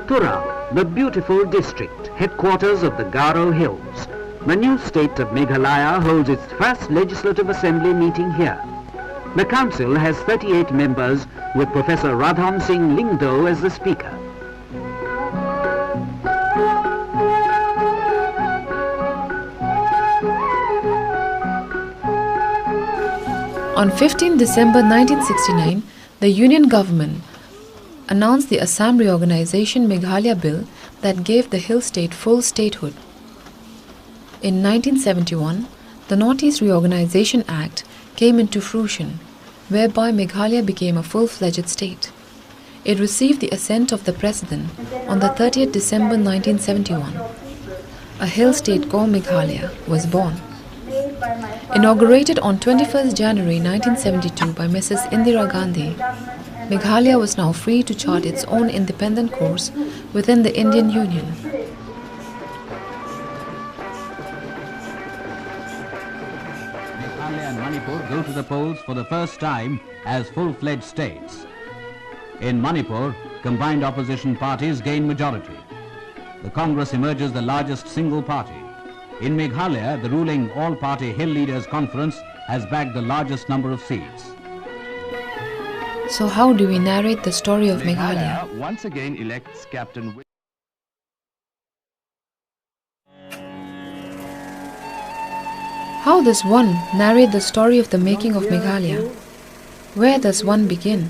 Tura, the beautiful district, headquarters of the Garo Hills. The new state of Meghalaya holds its first Legislative Assembly meeting here. The council has 38 members, with Professor Radham Singh Lingdo as the speaker. On 15 December 1969, the Union government announced the Assam Reorganization Meghalaya Bill that gave the hill state full statehood. In 1971, the Northeast Reorganization Act came into fruition, whereby Meghalaya became a full-fledged state. It received the assent of the President on the 30th December 1971. A hill state called Meghalaya was born. Inaugurated on 21st January 1972 by Mrs. Indira Gandhi, Meghalaya was now free to chart its own independent course within the Indian Union. Meghalaya and Manipur go to the polls for the first time as full-fledged states. In Manipur, combined opposition parties gain majority. The Congress emerges the largest single party. In Meghalaya, the ruling all-party Hill Leaders Conference has bagged the largest number of seats. So how do we narrate the story of Meghalaya? Once again elects Captain. How does one narrate the story of the making of Meghalaya? Where does one begin?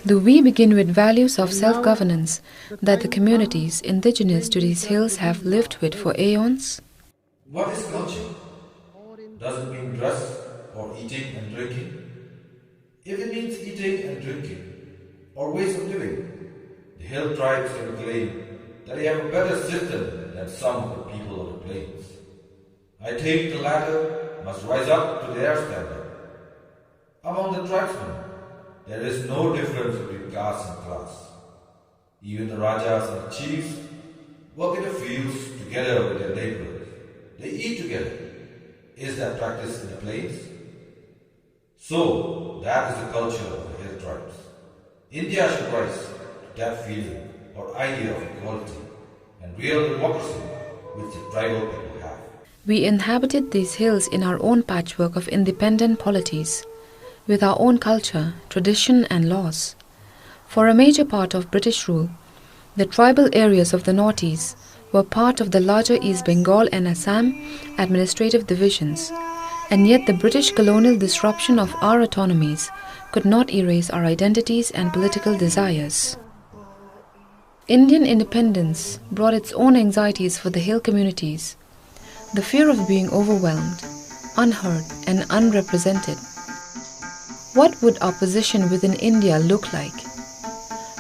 Do we begin with values of self-governance that the communities indigenous to these hills have lived with for aeons? What is culture? Does it mean dress or eating and drinking? If it means eating and drinking, or ways of living, the hill tribes can claim that they have a better system than some of the people of the plains. I think the latter must rise up to their standard. Among the tribesmen, there is no difference between caste and class. Even the Rajas and chiefs work in the fields together with their neighbors. They eat together. Is that practiced in the plains? So, that is the culture of the hill tribes. India should rise to that feeling or idea of equality and real democracy which the tribal people have. We inhabited these hills in our own patchwork of independent polities, with our own culture, tradition and laws. For a major part of British rule, the tribal areas of the Northeast were part of the larger East Bengal and Assam administrative divisions, and yet the British colonial disruption of our autonomies could not erase our identities and political desires. Indian independence brought its own anxieties for the hill communities, the fear of being overwhelmed, unheard and unrepresented. What would our position within India look like?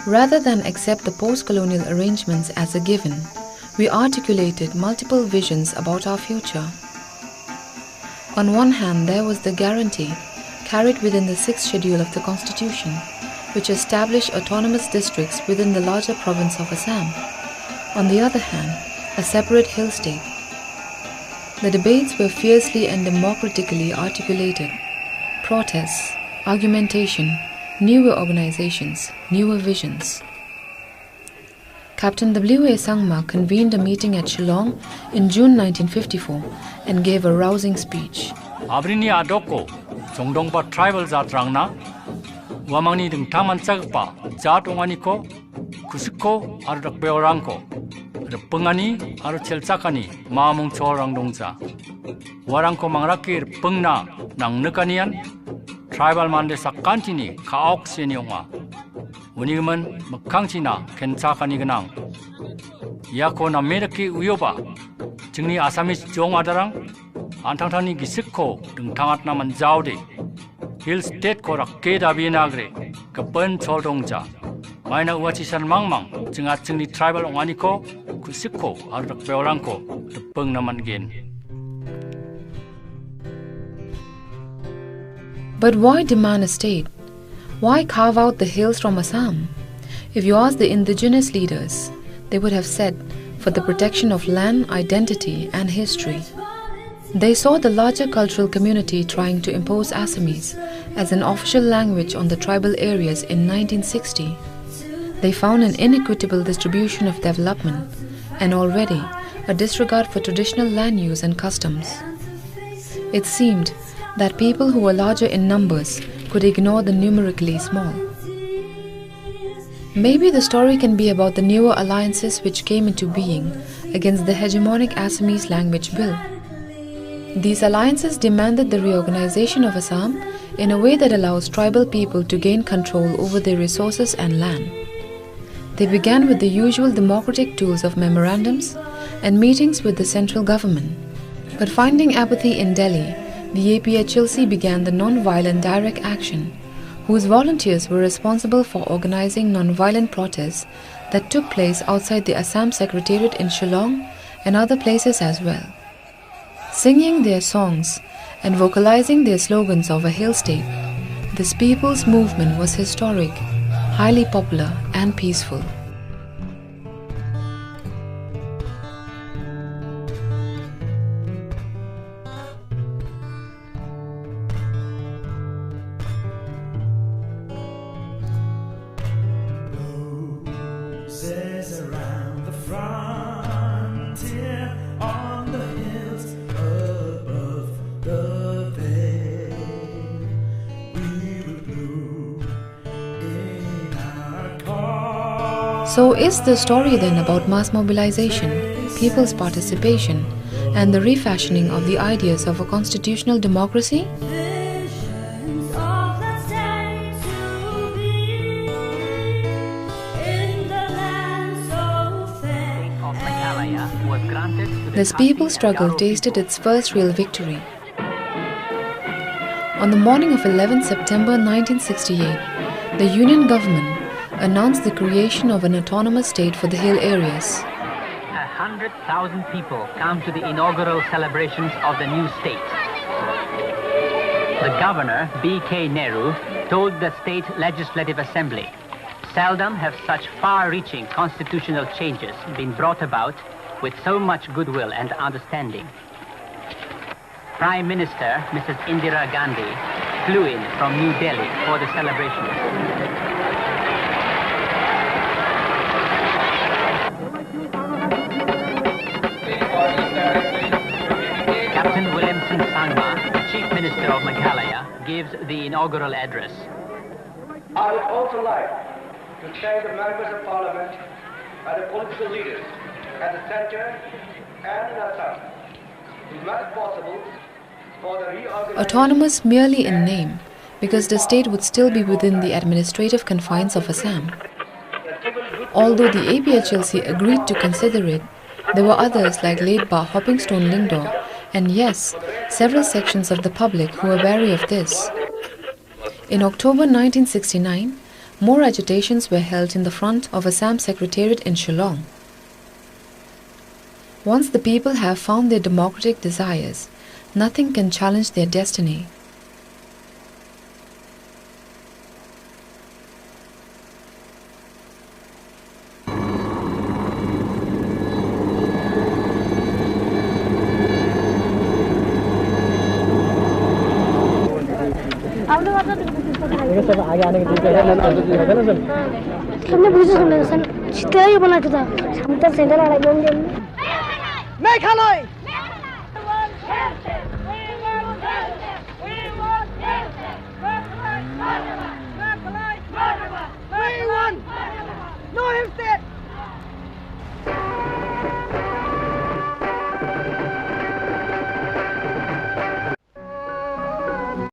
Rather than accept the post-colonial arrangements as a given, we articulated multiple visions about our future. On one hand, there was the guarantee carried within the 6th schedule of the Constitution, which established autonomous districts within the larger province of Assam. On the other hand, a separate hill state. The debates were fiercely and democratically articulated. Protests, argumentation, newer organizations, newer visions. Captain W.A. Sangma convened a meeting at Shillong in June 1954 and gave a rousing speech. Abrini adoko Jongdongpa tribal zatrangna wamangni dengtaman cagpa zat onganiko kusiko arudak beorangko repengani aru chelcakani mamung chorang dongza warangko mangrakir pengna nang nekanian tribal mande sakantini kaok senionga uniman mekangchina kenchakani genang yako na mereki uyoba jengni asamis jong adarang antangtangni gisikko dengtangatna manjaude hill state ko rakke dabinagre kapen choldongja maina uachisan mangmang jengat jengni tribal onganiko kusikko arudak beorangko depengna mangen. But why demand a state? Why carve out the hills from Assam? If you ask the indigenous leaders, they would have said, for the protection of land, identity and history. They saw the larger cultural community trying to impose Assamese as an official language on the tribal areas in 1960. they found an inequitable distribution of development and already a disregard for traditional land use and customs. It seemed that people who were larger in numbers could ignore the numerically small. Maybe the story can be about the newer alliances which came into being against the hegemonic Assamese language bill. These alliances demanded the reorganization of Assam in a way that allows tribal people to gain control over their resources and land. They began with the usual democratic tools of memorandums and meetings with the central government. But finding apathy in Delhi, the APHLC began the non-violent direct action, whose volunteers were responsible for organizing non-violent protests that took place outside the Assam Secretariat in Shillong and other places as well. Singing their songs and vocalizing their slogans of a hill state, this people's movement was historic, highly popular and peaceful. Around the frontier on the hills above the veil, we will bloom in our cause. So is the story then about mass mobilization, people's participation, and the refashioning of the ideas of a constitutional democracy? This people's struggle tasted its first real victory. On the morning of 11 September 1968, the Union government announced the creation of an autonomous state for the hill areas. 100,000 people come to the inaugural celebrations of the new state. The governor, B.K. Nehru, told the State Legislative Assembly, "Seldom have such far-reaching constitutional changes been brought about with so much goodwill and understanding." Prime Minister Mrs. Indira Gandhi flew in from New Delhi for the celebrations. Captain Williamson Sangma, the Chief Minister of Meghalaya, gives the inaugural address. I would also like to thank the members of Parliament and the political leaders at the center and in Assam who made it possible for the reorganization. Autonomous merely in name, because the state would still be within the administrative confines of Assam. Although the APHLC agreed to consider it, there were others like late Ba Hoppingstone Lingdor, and yes, several sections of the public who were wary of this. In October 1969, more agitations were held in the front of Assam Secretariat in Shillong. Once the people have found their democratic desires, nothing can challenge their destiny. Meghalaya! We want no hill state!